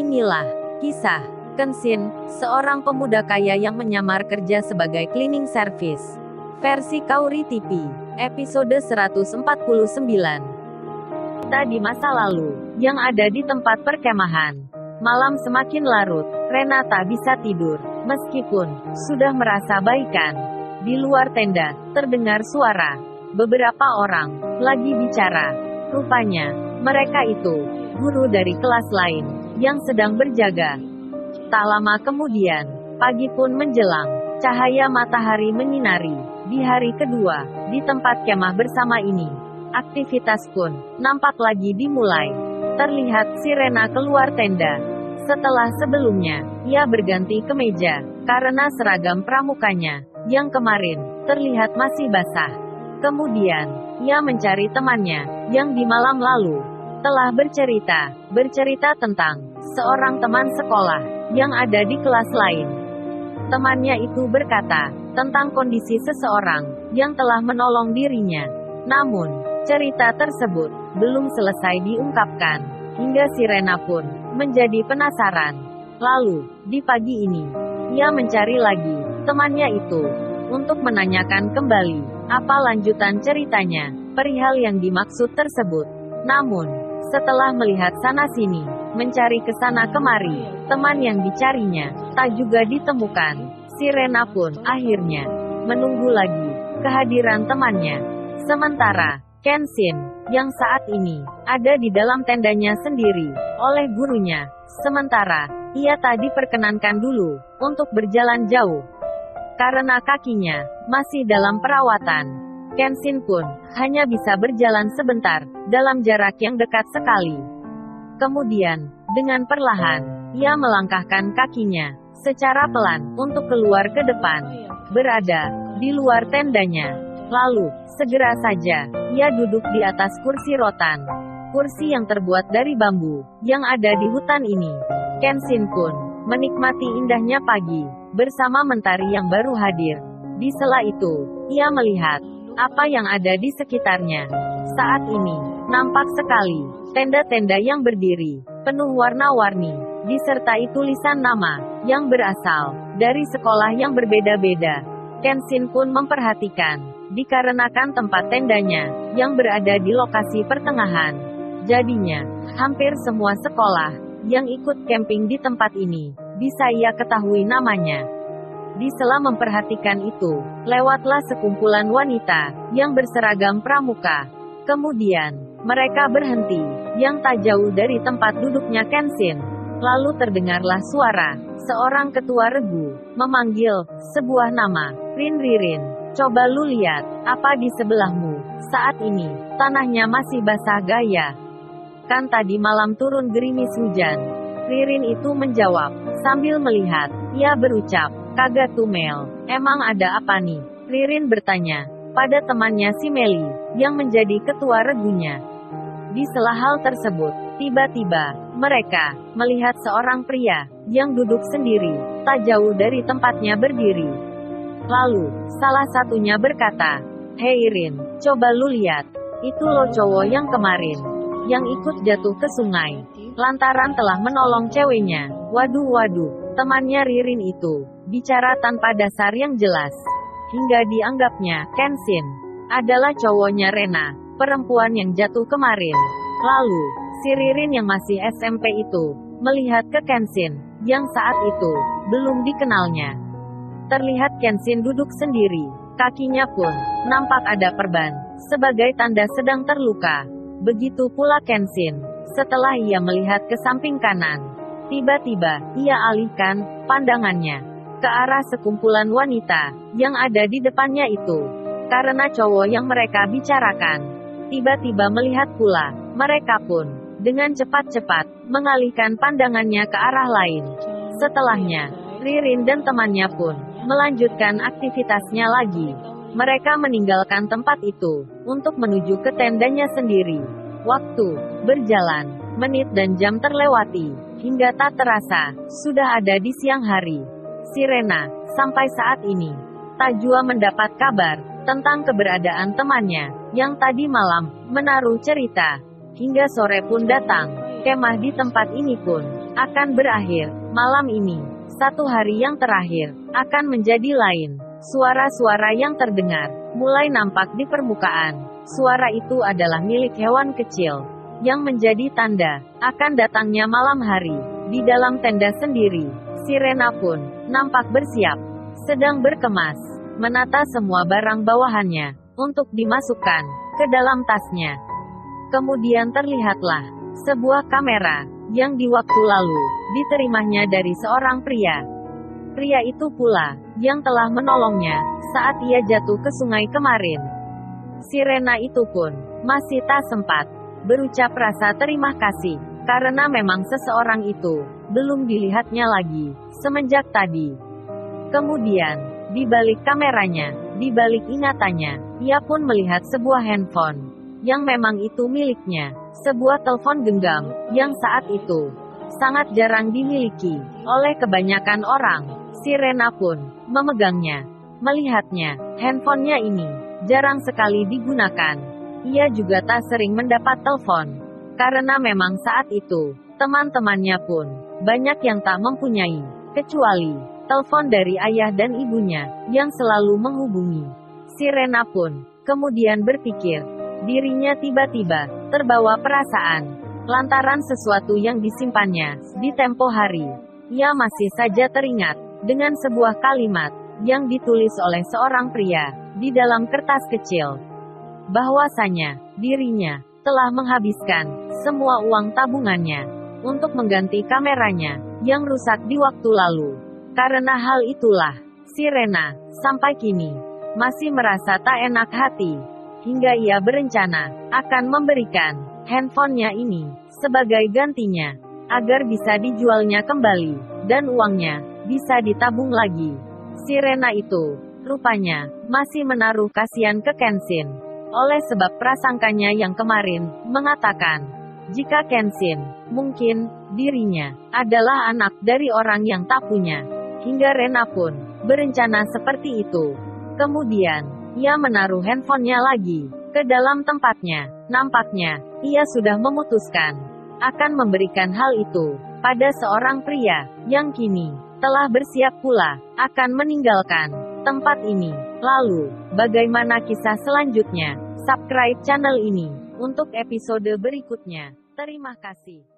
Inilah kisah Kenshin, seorang pemuda kaya yang menyamar kerja sebagai cleaning service. Versi Kauri TV, episode 149. Kita di masa lalu, yang ada di tempat perkemahan. Malam semakin larut, Rena tak bisa tidur, meskipun sudah merasa baikan. Di luar tenda, terdengar suara. Beberapa orang lagi bicara. Rupanya, mereka itu guru dari kelas lain yang sedang berjaga. Tak lama kemudian, pagi pun menjelang. Cahaya matahari menyinari. Di hari kedua, di tempat kemah bersama ini, aktivitas pun nampak lagi dimulai. Terlihat si Rena keluar tenda. Setelah sebelumnya, ia berganti kemeja, karena seragam pramukanya, yang kemarin, terlihat masih basah. Kemudian, ia mencari temannya, yang di malam lalu, telah bercerita tentang seorang teman sekolah, yang ada di kelas lain. Temannya itu berkata, tentang kondisi seseorang, yang telah menolong dirinya. Namun, cerita tersebut, belum selesai diungkapkan, hingga si Rena pun, menjadi penasaran. Lalu, di pagi ini, ia mencari lagi, temannya itu, untuk menanyakan kembali, apa lanjutan ceritanya, perihal yang dimaksud tersebut. Namun, setelah melihat sana-sini, mencari kesana kemari, teman yang dicarinya, tak juga ditemukan. Si Rena pun, akhirnya, menunggu lagi, kehadiran temannya. Sementara, Kenshin, yang saat ini, ada di dalam tendanya sendiri, oleh gurunya. Sementara, ia tak diperkenankan dulu, untuk berjalan jauh. Karena kakinya, masih dalam perawatan. Kenshin pun, hanya bisa berjalan sebentar, dalam jarak yang dekat sekali. Kemudian, dengan perlahan, ia melangkahkan kakinya, secara pelan, untuk keluar ke depan. Berada, di luar tendanya. Lalu, segera saja, ia duduk di atas kursi rotan. Kursi yang terbuat dari bambu, yang ada di hutan ini. Kenshin pun, menikmati indahnya pagi, bersama mentari yang baru hadir. Di sela itu, ia melihat, apa yang ada di sekitarnya. Saat ini, nampak sekali, tenda-tenda yang berdiri, penuh warna-warni, disertai tulisan nama, yang berasal, dari sekolah yang berbeda-beda. Kenshin pun memperhatikan, dikarenakan tempat tendanya, yang berada di lokasi pertengahan. Jadinya, hampir semua sekolah, yang ikut camping di tempat ini, bisa ia ketahui namanya. Di sela memperhatikan itu, lewatlah sekumpulan wanita, yang berseragam pramuka. Kemudian, mereka berhenti, yang tak jauh dari tempat duduknya Kenshin. Lalu terdengarlah suara, seorang ketua regu, memanggil, sebuah nama, Ririn. Coba lu lihat, apa di sebelahmu, saat ini, tanahnya masih basah gaya. Kan tadi malam turun gerimis hujan. Ririn itu menjawab, sambil melihat, ia berucap, kagak tuh Mel, emang ada apa nih? Ririn bertanya, pada temannya si Meli, yang menjadi ketua regunya. Di sela hal tersebut, tiba-tiba, mereka, melihat seorang pria, yang duduk sendiri, tak jauh dari tempatnya berdiri. Lalu, salah satunya berkata, hei Rin, coba lu lihat, itu lo cowok yang kemarin, yang ikut jatuh ke sungai, lantaran telah menolong ceweknya. Waduh, temannya Ririn itu, bicara tanpa dasar yang jelas, hingga dianggapnya, Kenshin, adalah cowoknya Rena, perempuan yang jatuh kemarin. Lalu, si Ririn yang masih SMP itu, melihat ke Kenshin, yang saat itu, belum dikenalnya. Terlihat Kenshin duduk sendiri, kakinya pun, nampak ada perban, sebagai tanda sedang terluka. Begitu pula Kenshin, setelah ia melihat ke samping kanan. Tiba-tiba, ia alihkan, pandangannya, ke arah sekumpulan wanita, yang ada di depannya itu. Karena cowok yang mereka bicarakan, tiba-tiba melihat pula, mereka pun, dengan cepat-cepat, mengalihkan pandangannya ke arah lain. Setelahnya, Ririn dan temannya pun, melanjutkan aktivitasnya lagi. Mereka meninggalkan tempat itu, untuk menuju ke tendanya sendiri. Waktu, berjalan, menit dan jam terlewati, hingga tak terasa, sudah ada di siang hari. Si Rena, sampai saat ini, tak jua mendapat kabar, tentang keberadaan temannya, yang tadi malam, menaruh cerita. Hingga sore pun datang, kemah di tempat ini pun, akan berakhir. Malam ini, satu hari yang terakhir, akan menjadi lain. Suara-suara yang terdengar, mulai nampak di permukaan. Suara itu adalah milik hewan kecil, yang menjadi tanda, akan datangnya malam hari. Di dalam tenda sendiri, Sirena pun, nampak bersiap, sedang berkemas, menata semua barang bawahannya, untuk dimasukkan, ke dalam tasnya. Kemudian terlihatlah, sebuah kamera, yang di waktu lalu, diterimanya dari seorang pria. Pria itu pula, yang telah menolongnya, saat ia jatuh ke sungai kemarin. Sirena itu pun, masih tak sempat, berucap rasa terima kasih, karena memang seseorang itu, belum dilihatnya lagi, semenjak tadi. Kemudian, di balik kameranya, di balik ingatannya, ia pun melihat sebuah handphone, yang memang itu miliknya. Sebuah telepon genggam, yang saat itu, sangat jarang dimiliki, oleh kebanyakan orang. Sirena pun, memegangnya. Melihatnya, handphonenya ini, jarang sekali digunakan. Ia juga tak sering mendapat telepon. Karena memang saat itu, teman-temannya pun, banyak yang tak mempunyai, kecuali, telepon dari ayah dan ibunya, yang selalu menghubungi. Sirena pun, kemudian berpikir, dirinya tiba-tiba, terbawa perasaan, lantaran sesuatu yang disimpannya, di tempo hari. Ia masih saja teringat, dengan sebuah kalimat, yang ditulis oleh seorang pria, di dalam kertas kecil. Bahwasanya, dirinya, telah menghabiskan, semua uang tabungannya, untuk mengganti kameranya, yang rusak di waktu lalu. Karena hal itulah, Sirena, sampai kini, masih merasa tak enak hati. Hingga ia berencana, akan memberikan, handphonenya ini, sebagai gantinya, agar bisa dijualnya kembali, dan uangnya, bisa ditabung lagi. Sirena itu, rupanya, masih menaruh kasihan ke Kenshin. Oleh sebab prasangkanya yang kemarin, mengatakan, jika Kenshin, mungkin, dirinya, adalah anak dari orang yang tak punya. Hingga Rena pun, berencana seperti itu. Kemudian, ia menaruh handphonenya lagi, ke dalam tempatnya. Nampaknya, ia sudah memutuskan, akan memberikan hal itu, pada seorang pria, yang kini, telah bersiap pula, akan meninggalkan, tempat ini. Lalu, bagaimana kisah selanjutnya? Subscribe channel ini, untuk episode berikutnya. Terima kasih.